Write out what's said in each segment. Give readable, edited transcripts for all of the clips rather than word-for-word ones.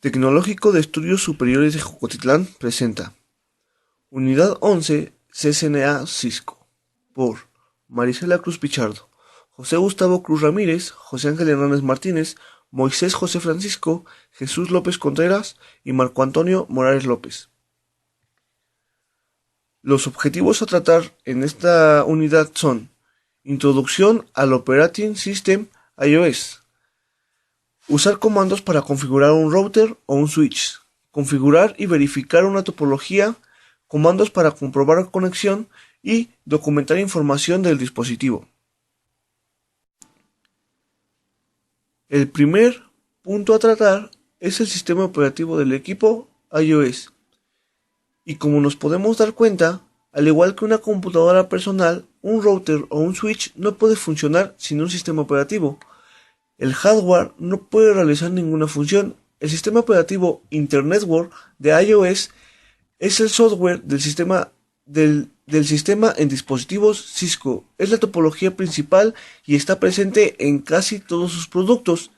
Tecnológico de Estudios Superiores de Jocotitlán presenta Unidad 11 CCNA Cisco por Marisela Cruz Pichardo, José Gustavo Cruz Ramírez, José Ángel Hernández Martínez, Moisés José Francisco, Jesús López Contreras y Marco Antonio Morales López. Los objetivos a tratar en esta unidad son: Introducción al Operating System iOS, usar comandos para configurar un router o un switch, configurar y verificar una topología, comandos para comprobar conexión y documentar información del dispositivo. El primer punto a tratar es el sistema operativo del equipo iOS. Y como nos podemos dar cuenta, al igual que una computadora personal, un router o un switch no puede funcionar sin un sistema operativo. El hardware no puede realizar ninguna función. El sistema operativo Internetwork de iOS es el software del sistema en dispositivos Cisco. Es la topología principal y está presente en casi todos sus productos.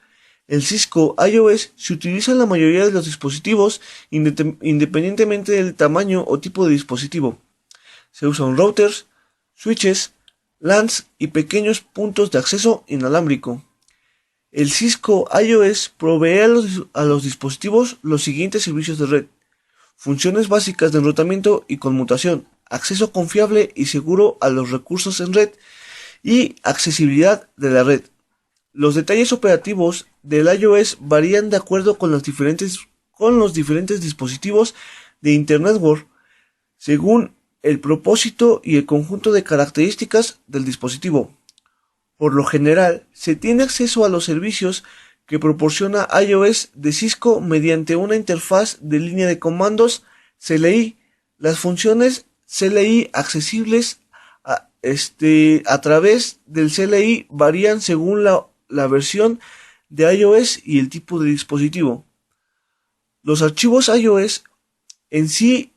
El Cisco iOS se utiliza en la mayoría de los dispositivos independientemente del tamaño o tipo de dispositivo. Se usan routers, switches, LANs y pequeños puntos de acceso inalámbrico. El Cisco iOS provee a los dispositivos los siguientes servicios de red: funciones básicas de enrutamiento y conmutación, acceso confiable y seguro a los recursos en red y accesibilidad de la red. Los detalles operativos del iOS varían de acuerdo con los diferentes dispositivos de Internetwork, según el propósito y el conjunto de características del dispositivo. Por lo general, se tiene acceso a los servicios que proporciona iOS de Cisco mediante una interfaz de línea de comandos CLI. Las funciones CLI accesibles a través del CLI varían según la versión de iOS y el tipo de dispositivo. Los archivos iOS en sí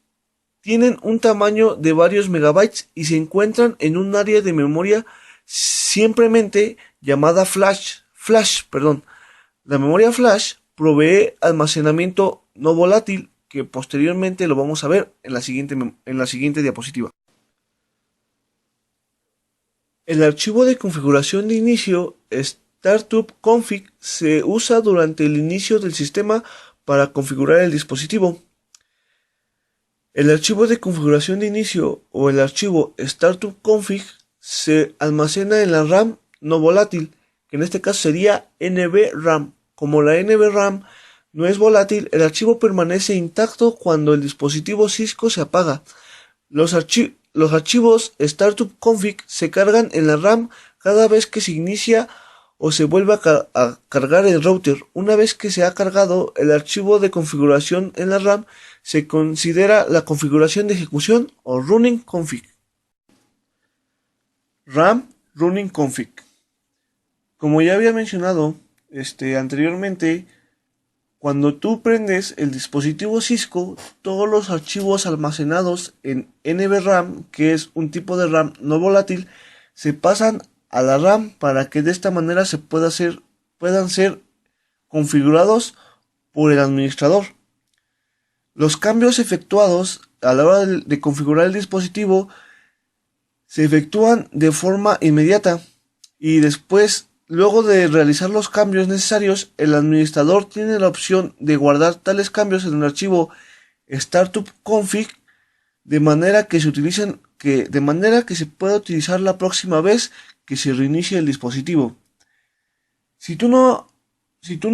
tienen un tamaño de varios megabytes y se encuentran en un área de memoria simplemente llamada flash. La memoria flash provee almacenamiento no volátil, que posteriormente lo vamos a ver en la siguiente diapositiva. El archivo de configuración de inicio Startup Config se usa durante el inicio del sistema para configurar el dispositivo. El archivo de configuración de inicio o el archivo Startup Config se almacena en la RAM no volátil, que en este caso sería NVRAM. Como la NVRAM no es volátil, el archivo permanece intacto cuando el dispositivo Cisco se apaga. Los archivos Startup Config se cargan en la RAM cada vez que se inicia o se vuelve a cargar el router. Una vez que se ha cargado el archivo de configuración en la RAM, se considera la configuración de ejecución o running config. RAM running config. Como ya había mencionado anteriormente, cuando tú prendes el dispositivo Cisco, todos los archivos almacenados en NVRAM, que es un tipo de RAM no volátil, se pasan a la RAM para que de esta manera puedan ser configurados por el administrador. Los cambios efectuados a la hora de configurar el dispositivo se efectúan de forma inmediata y después, luego de realizar los cambios necesarios, el administrador tiene la opción de guardar tales cambios en el archivo Startup Config de manera que se pueda utilizar la próxima vez que se reinicie el dispositivo. Si tú no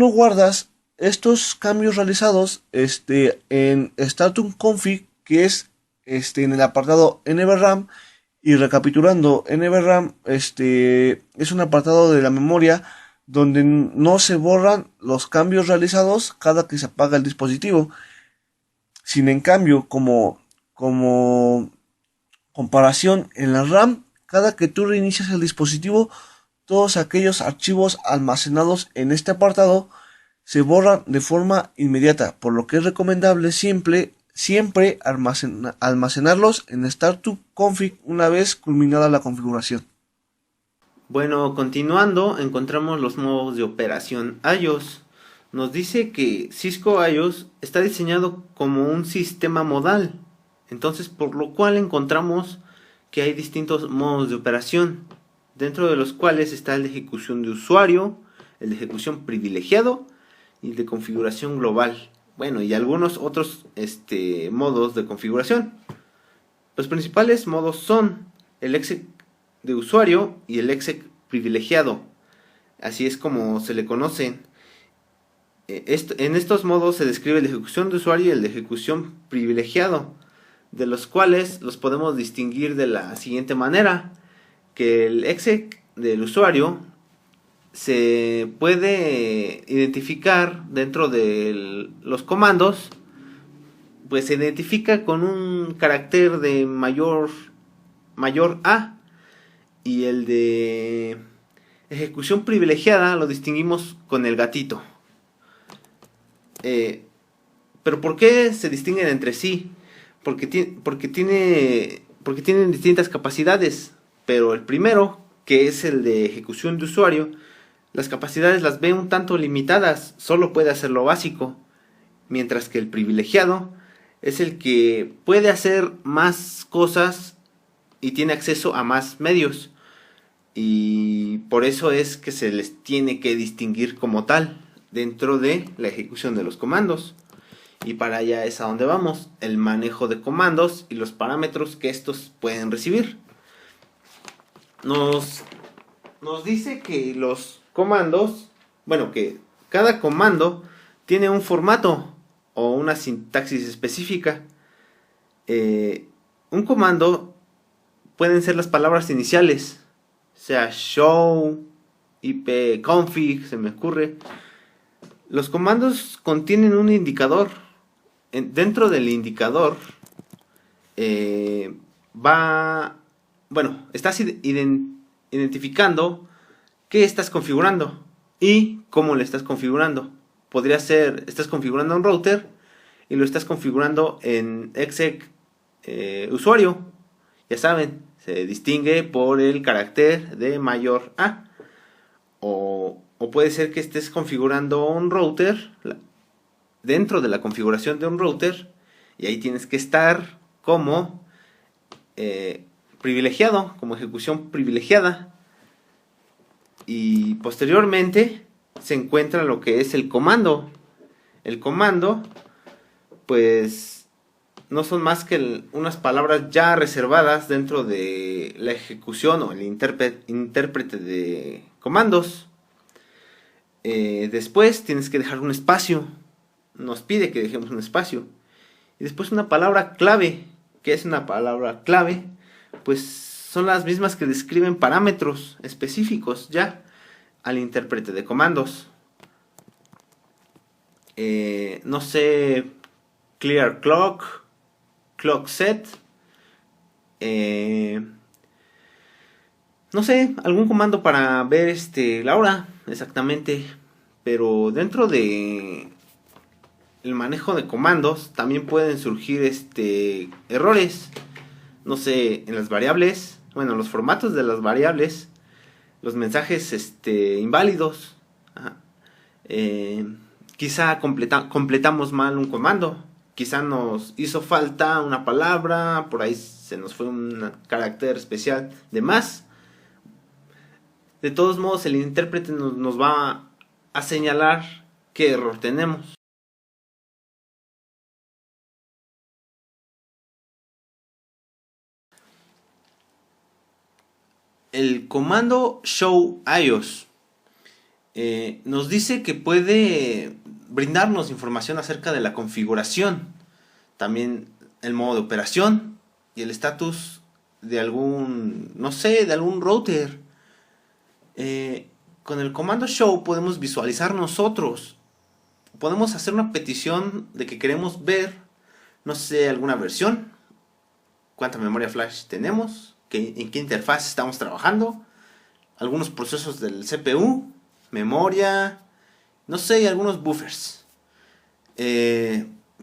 guardas estos cambios realizados en Startup Config, que es en el apartado NVRAM, y recapitulando, NVRAM es un apartado de la memoria donde no se borran los cambios realizados cada que se apaga el dispositivo. Sin en cambio, como comparación, en la RAM, cada que tú reinicias el dispositivo, todos aquellos archivos almacenados en este apartado se borran de forma inmediata, por lo que es recomendable siempre almacenarlos en Startup Config una vez culminada la configuración. Bueno, continuando, encontramos los modos de operación iOS, nos dice que Cisco iOS está diseñado como un sistema modal, entonces por lo cual encontramos que hay distintos modos de operación, dentro de los cuales está el de ejecución de usuario, el de ejecución privilegiado y el de configuración global. Bueno, y algunos otros modos de configuración. Los principales modos son el exec de usuario y el exec privilegiado. Así es como se le conocen. En estos modos se describe el de ejecución de usuario y el de ejecución privilegiado, de los cuales los podemos distinguir de la siguiente manera: que el exec del usuario se puede identificar dentro de los comandos, pues se identifica con un carácter de mayor A, y el de ejecución privilegiada lo distinguimos con el gatito. Pero ¿por qué se distinguen entre sí? Porque tienen distintas capacidades, pero el primero, que es el de ejecución de usuario, las capacidades las ve un tanto limitadas, solo puede hacer lo básico, mientras que el privilegiado es el que puede hacer más cosas y tiene acceso a más medios, y por eso es que se les tiene que distinguir como tal dentro de la ejecución de los comandos. Y para allá es a donde vamos: el manejo de comandos y los parámetros que estos pueden recibir. Nos dice que los comandos, bueno, que cada comando tiene un formato o una sintaxis específica. Un comando pueden ser las palabras iniciales, sea show, ipconfig, se me ocurre. Los comandos contienen un indicador. Dentro del indicador estás identificando qué estás configurando y cómo lo estás configurando. Podría ser, estás configurando un router y lo estás configurando en exec usuario. Ya saben, se distingue por el carácter de mayor A. O puede ser que estés configurando un router dentro de la configuración de un router, y ahí tienes que estar como privilegiado, como ejecución privilegiada. Y posteriormente se encuentra lo que es el comando. El comando, pues, no son más que unas palabras ya reservadas dentro de la ejecución o el intérprete de comandos. Después tienes que dejar un espacio. Nos pide que dejemos un espacio. Y después una palabra clave. ¿Qué es una palabra clave? Pues son las mismas que describen parámetros específicos ya al intérprete de comandos. No sé, clear clock, clock set. No sé, algún comando para ver la hora exactamente. Pero dentro de el manejo de comandos también pueden surgir errores. No sé, en las variables, bueno, los formatos de las variables, los mensajes inválidos. Quizá completamos mal un comando. Quizá nos hizo falta una palabra, por ahí se nos fue un carácter especial de más. De todos modos, el intérprete nos va a señalar qué error tenemos. El comando show iOS nos dice que puede brindarnos información acerca de la configuración, también el modo de operación y el estatus de algún, no sé, de algún router. Con el comando show podemos visualizar nosotros, podemos hacer una petición de que queremos ver, no sé, alguna versión, cuánta memoria flash tenemos, en qué interfaz estamos trabajando, algunos procesos del CPU, memoria, no sé, algunos buffers.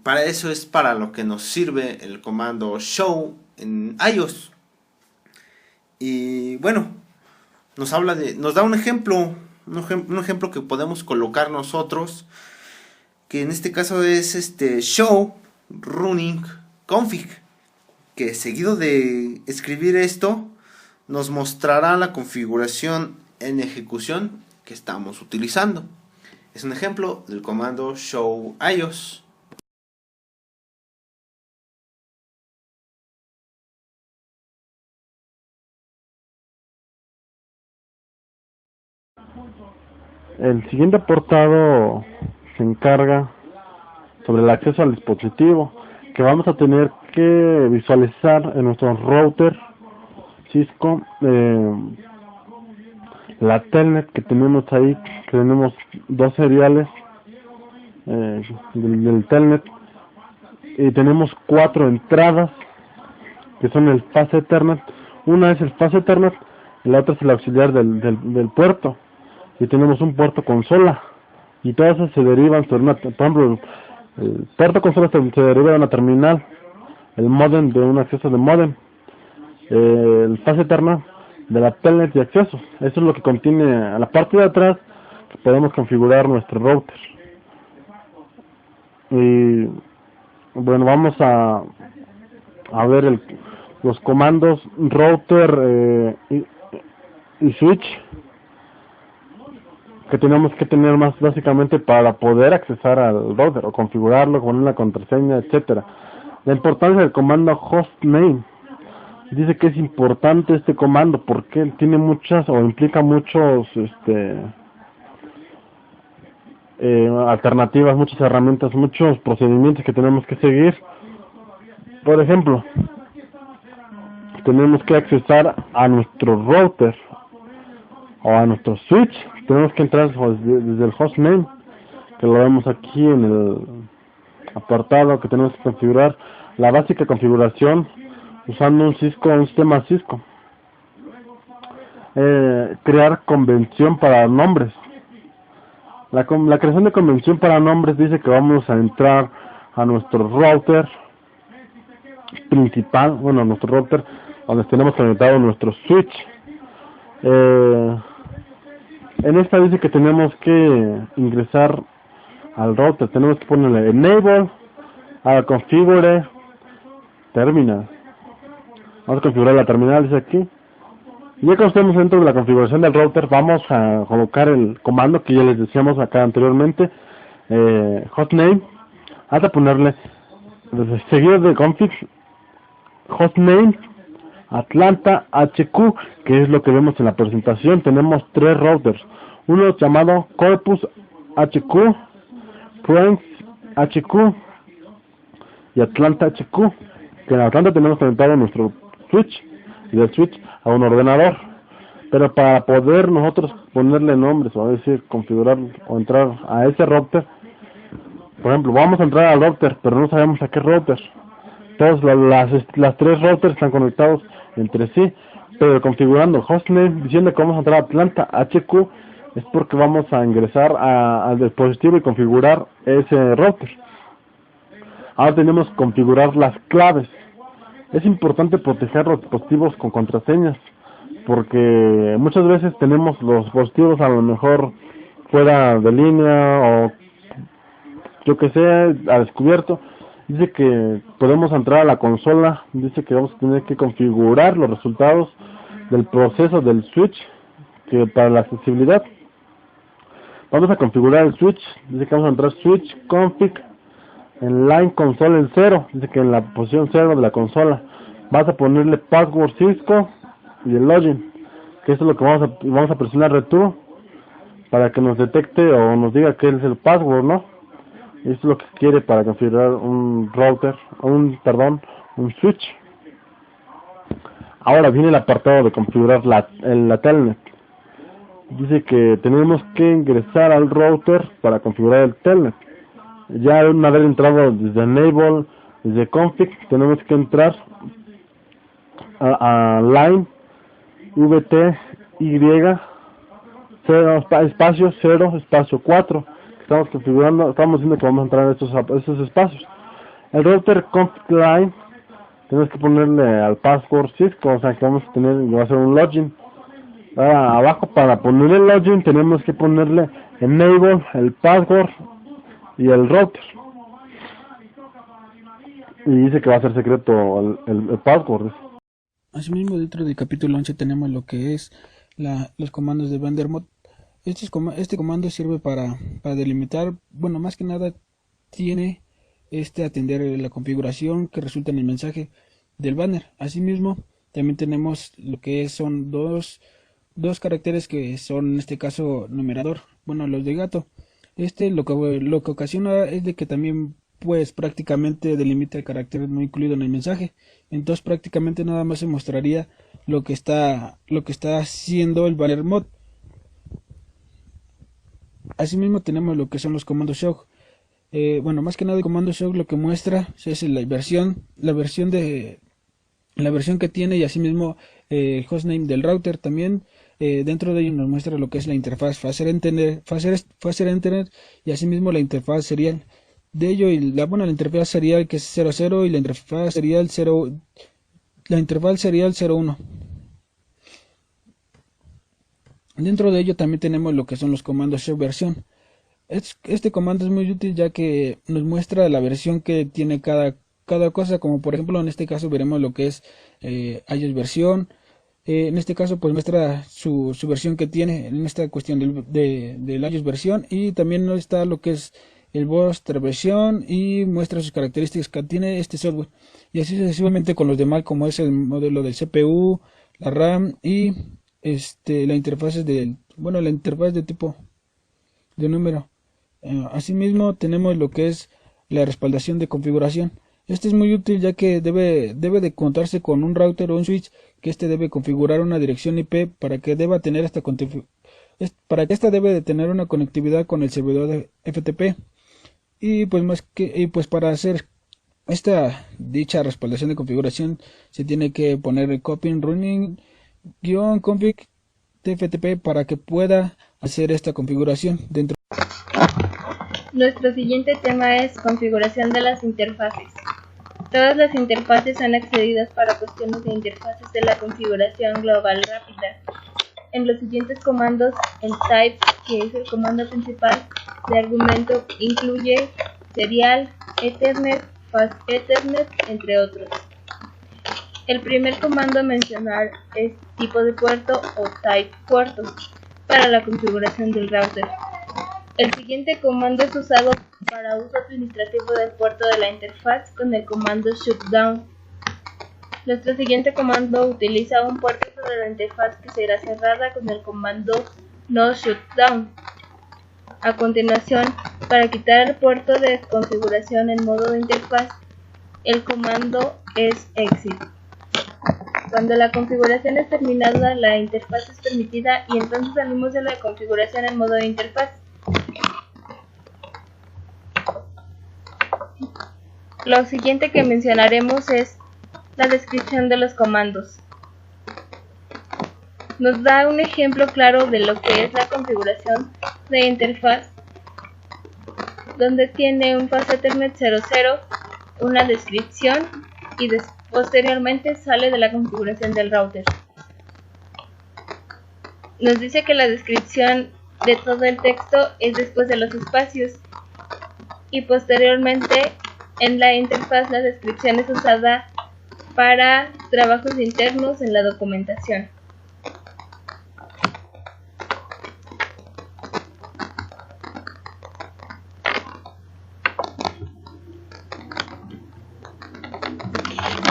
Para eso es para lo que nos sirve el comando show en iOS. Y bueno, nos da un ejemplo que podemos colocar nosotros que en este caso es show running config, que seguido de escribir esto nos mostrará la configuración en ejecución que estamos utilizando. Es un ejemplo del comando show iOS. El siguiente apartado se encarga sobre el acceso al dispositivo, que vamos a tener que visualizar en nuestro router Cisco, la telnet que tenemos ahí, que tenemos dos seriales del telnet, y tenemos 4 entradas que son el fast Ethernet. Una es el fast Ethernet, la otra es el auxiliar del puerto, y tenemos un puerto consola, y todas esas se derivan sobre una, por ejemplo, el puerto consola se deriva de una terminal, el modem de un acceso de modem, el fast Ethernet de la telnet de acceso. Eso es lo que contiene a la parte de atrás, que podemos configurar nuestro router. Y bueno, vamos a ver los comandos router y switch que tenemos que tener más básicamente para poder accesar al router o configurarlo, poner la contraseña, etcétera. La importancia del comando hostname. Dice que es importante este comando porque tiene muchas o implica muchos alternativas, muchas herramientas, muchos procedimientos que tenemos que seguir. Por ejemplo, tenemos que accesar a nuestro router o a nuestro switch. Tenemos que entrar desde el hostname, que lo vemos aquí en el apartado que tenemos que configurar, la básica configuración usando un sistema Cisco. Crear convención para nombres. La creación de convención para nombres dice que vamos a entrar a nuestro router principal, bueno, nuestro router donde tenemos conectado nuestro switch. En esta dice que tenemos que ingresar al router, tenemos que ponerle enable, a configure terminal. Vamos a configurar la terminal, dice aquí. Y ya que estemos dentro de la configuración del router, vamos a colocar el comando que ya les decíamos acá anteriormente, hostname. Hasta ponerle seguido de config hostname Atlanta HQ, que es lo que vemos en la presentación. Tenemos 3 routers, uno llamado Corpus HQ, Prince HQ y Atlanta HQ, que en Atlanta tenemos conectado nuestro switch y del switch a un ordenador. Pero para poder nosotros ponerle nombres, o decir, configurar o entrar a ese router, por ejemplo, vamos a entrar al router, pero no sabemos a qué router. Todas las 3 routers están conectados entre sí, pero configurando hostname, diciendo que vamos a entrar a Atlanta HQ, es porque vamos a ingresar al dispositivo y configurar ese router. Ahora tenemos que configurar las claves. Es importante proteger los dispositivos con contraseñas, porque muchas veces tenemos los dispositivos a lo mejor fuera de línea o yo que sé, a descubierto. Dice que podemos entrar a la consola, dice que vamos a tener que configurar los resultados del proceso del switch, que para la accesibilidad vamos a configurar el switch. Dice que vamos a entrar switch config en line console en 0, dice que en la posición 0 de la consola vas a ponerle password Cisco y el login, que eso es lo que vamos a presionar return para que nos detecte o nos diga que es el password, ¿no? Eso es lo que quiere para configurar un router, un switch. Ahora viene el apartado de configurar la telnet. Dice que tenemos que ingresar al router para configurar el telnet. Ya una vez entrado desde enable, desde config, tenemos que entrar a line VTY 0 espacio 0 espacio 4. Estamos configurando, estamos diciendo que vamos a entrar a estos espacios. El router config line tenemos que ponerle al password Cisco, o sea que vamos a tener, va a ser un login. Abajo para poner el login tenemos que ponerle enable, el password y el router. Y dice que va a ser secreto el password. Asimismo, dentro del capítulo 11 tenemos lo que es los comandos de Vandermod. Este comando sirve para delimitar, bueno, más que nada tiene atender la configuración que resulta en el mensaje del banner. Asimismo, también tenemos lo que son dos caracteres que son en este caso numerador, bueno, los de gato. Lo que ocasiona es de que también pues prácticamente delimita el carácter no incluido en el mensaje. Entonces prácticamente nada más se mostraría lo que está haciendo el banner mod. Asimismo tenemos lo que son los comandos show. Bueno, más que nada el comando show lo que muestra es la versión que tiene, y asimismo el hostname del router también. Dentro de ello nos muestra lo que es la interfaz Phaser Internet y asimismo la interfaz serial de ello, y la interfaz serial que es 00 y la interfaz serial 01. Dentro de ello también tenemos lo que son los comandos show versión. Este comando es muy útil ya que nos muestra la versión que tiene cada cosa, como por ejemplo en este caso veremos lo que es iOS versión. En este caso pues muestra su versión que tiene en esta cuestión del iOS versión, y también está lo que es el Booster versión y muestra sus características que tiene este software, y así sucesivamente con los demás, como es el modelo del CPU, la RAM y la interfaz la interfaz de tipo de número. Asimismo tenemos lo que es la respaldación de configuración. Este es muy útil ya que debe de contarse con un router o un switch que debe configurar una dirección IP para que esta debe de tener una conectividad con el servidor de FTP, y pues para hacer dicha respaldación de configuración se tiene que poner el copy running-config TFTP para que pueda hacer esta configuración dentro. Nuestro siguiente tema es configuración de las interfaces. Todas las interfaces son accedidas para cuestiones de interfaces de la configuración global rápida. En los siguientes comandos, el type, que es el comando principal de argumento, incluye serial, Ethernet, fast Ethernet, entre otros. El primer comando a mencionar es tipo de puerto o type puerto para la configuración del router. El siguiente comando es usado para uso administrativo del puerto de la interfaz con el comando shutdown. Nuestro siguiente comando utiliza un puerto sobre la interfaz que será cerrada con el comando no shutdown. A continuación, para quitar el puerto de configuración en modo de interfaz, el comando es exit. Cuando la configuración es terminada, la interfaz es permitida y entonces salimos de la configuración en modo de interfaz. Lo siguiente que mencionaremos es la descripción de los comandos. Nos da un ejemplo claro de lo que es la configuración de interfaz, donde tiene un fast Ethernet 00, una descripción y posteriormente sale de la configuración del router. Nos dice que la descripción de todo el texto es después de los espacios y posteriormente en la interfaz la descripción es usada para trabajos internos en la documentación.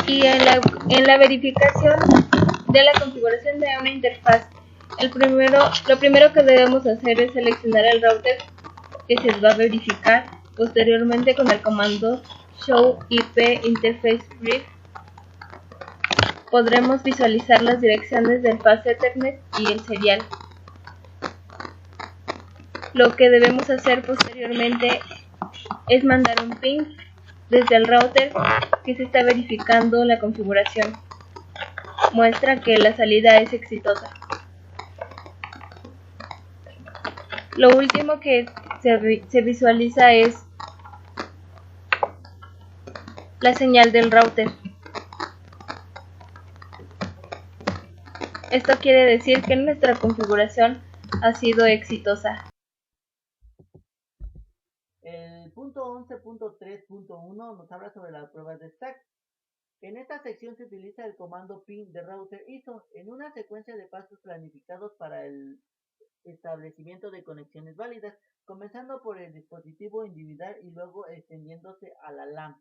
Y en la verificación de la configuración de una interfaz, lo primero que debemos hacer es seleccionar el router que se va a verificar. Posteriormente, con el comando show IP interface brief, podremos visualizar las direcciones del fast Ethernet y el serial. Lo que debemos hacer posteriormente es mandar un ping desde el router que se está verificando la configuración. Muestra que la salida es exitosa. Lo último que se visualiza es la señal del router. Esto quiere decir que nuestra configuración ha sido exitosa. el punto 11.3.1 nos habla sobre las pruebas de stack. En esta sección se utiliza el comando ping de router ISO en una secuencia de pasos planificados para el establecimiento de conexiones válidas, comenzando por el dispositivo individual y luego extendiéndose a la LAN.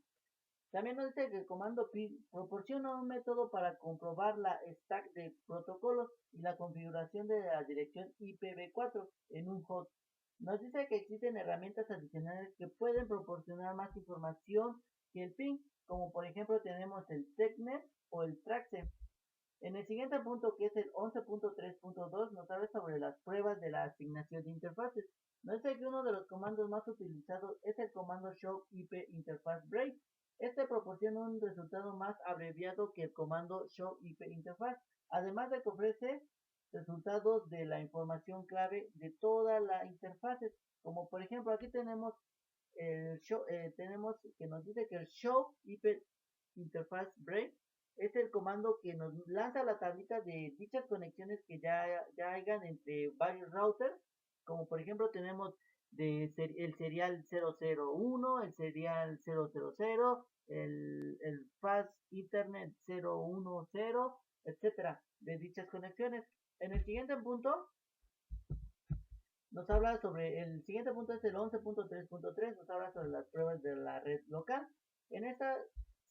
También nos dice que el comando ping proporciona un método para comprobar la stack de protocolos y la configuración de la dirección IPv4 en un host. Nos dice que existen herramientas adicionales que pueden proporcionar más información que el ping, como por ejemplo tenemos el TechNet o el TrackSe. En el siguiente punto, que es el 11.3.2, nos habla sobre las pruebas de la asignación de interfaces. Nos dice que uno de los comandos más utilizados es el comando show IP interface break. Este proporciona un resultado más abreviado que el comando show IP interface, además de que ofrece resultados de la información clave de toda la interfaz, como por ejemplo aquí tenemos el show, tenemos que nos dice que el show IP interface break es el comando que nos lanza la tablita de dichas conexiones que ya hayan entre varios routers, como por ejemplo tenemos el serial 001, el serial 000, el Fast Ethernet 010, etcétera, de dichas conexiones. En el siguiente punto nos habla sobre, el siguiente punto es el 11.3.3, nos habla sobre las pruebas de la red local. En esta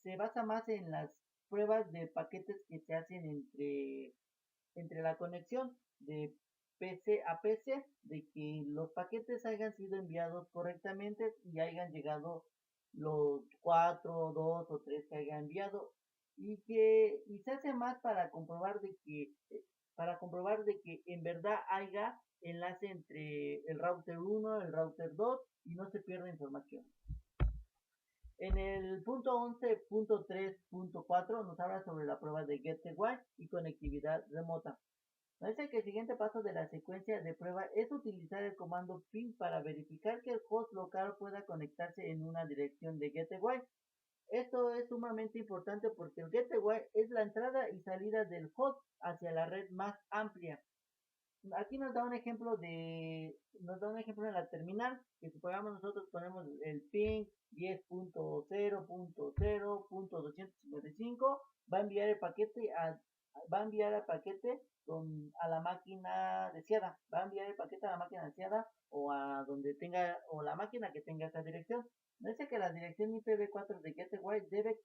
se basa más en las pruebas de paquetes que se hacen entre la conexión de PC a PC, de que los paquetes hayan sido enviados correctamente y hayan llegado los 4, 2 o 3 que hayan enviado, y se hace más para comprobar de que en verdad haya enlace entre el router 1, el router 2 y no se pierda información. En el punto 11.3.4 nos habla sobre la prueba de Gateway y conectividad remota. Nos dice que el siguiente paso de la secuencia de prueba es utilizar el comando ping para verificar que el host local pueda conectarse en una dirección de Gateway. Esto es sumamente importante porque el Gateway es la entrada y salida del host hacia la red más amplia. Aquí nos da un ejemplo en la terminal, que supongamos nosotros ponemos el ping 10.0.0.255, va a enviar el paquete a la máquina deseada, o a donde tenga, o la máquina que tenga esa dirección. No dice que la dirección IPv4 de Gateway debe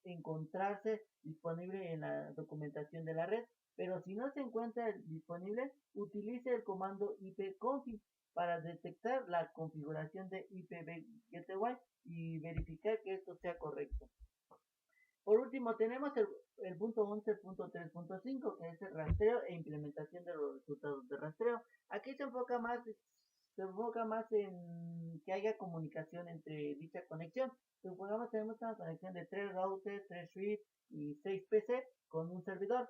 encontrarse disponible en la documentación de la red, pero si no se encuentra disponible, utilice el comando ipconfig para detectar la configuración de IPv Gateway y verificar que esto sea correcto. Por último, tenemos el punto 11.3.5, que es el rastreo e implementación de los resultados de rastreo. Aquí se enfoca más en que haya comunicación entre dicha conexión. Supongamos que tenemos una conexión de 3 routers, 3 switches y 6 PC con un servidor.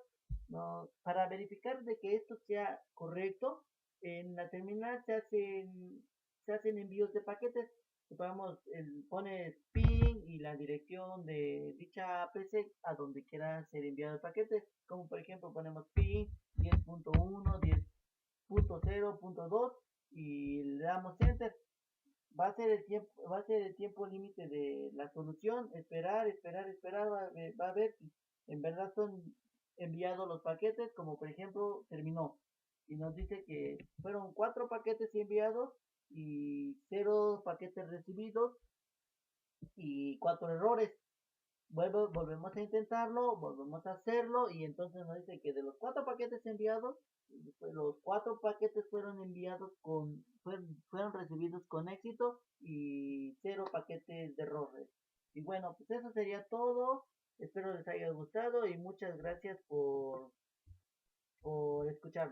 Para verificar de que esto sea correcto, en la terminal se hacen envíos de paquetes. Supongamos, pone ping y la dirección de dicha PC a donde quiera ser enviado el paquete. Como por ejemplo ponemos ping 10.1, 10.0.2 y le damos enter. Va a ser el tiempo límite de la solución, esperar, va a ver si en verdad son enviados los paquetes, como por ejemplo terminó y nos dice que fueron 4 paquetes enviados y 0 paquetes recibidos y 4 errores. Volvemos a intentarlo, volvemos a hacerlo y entonces nos dice que de los 4 paquetes enviados, pues los 4 paquetes fueron fueron recibidos con éxito y 0 paquetes de errores. Y bueno, pues eso sería todo. Espero les haya gustado y muchas gracias por escucharnos.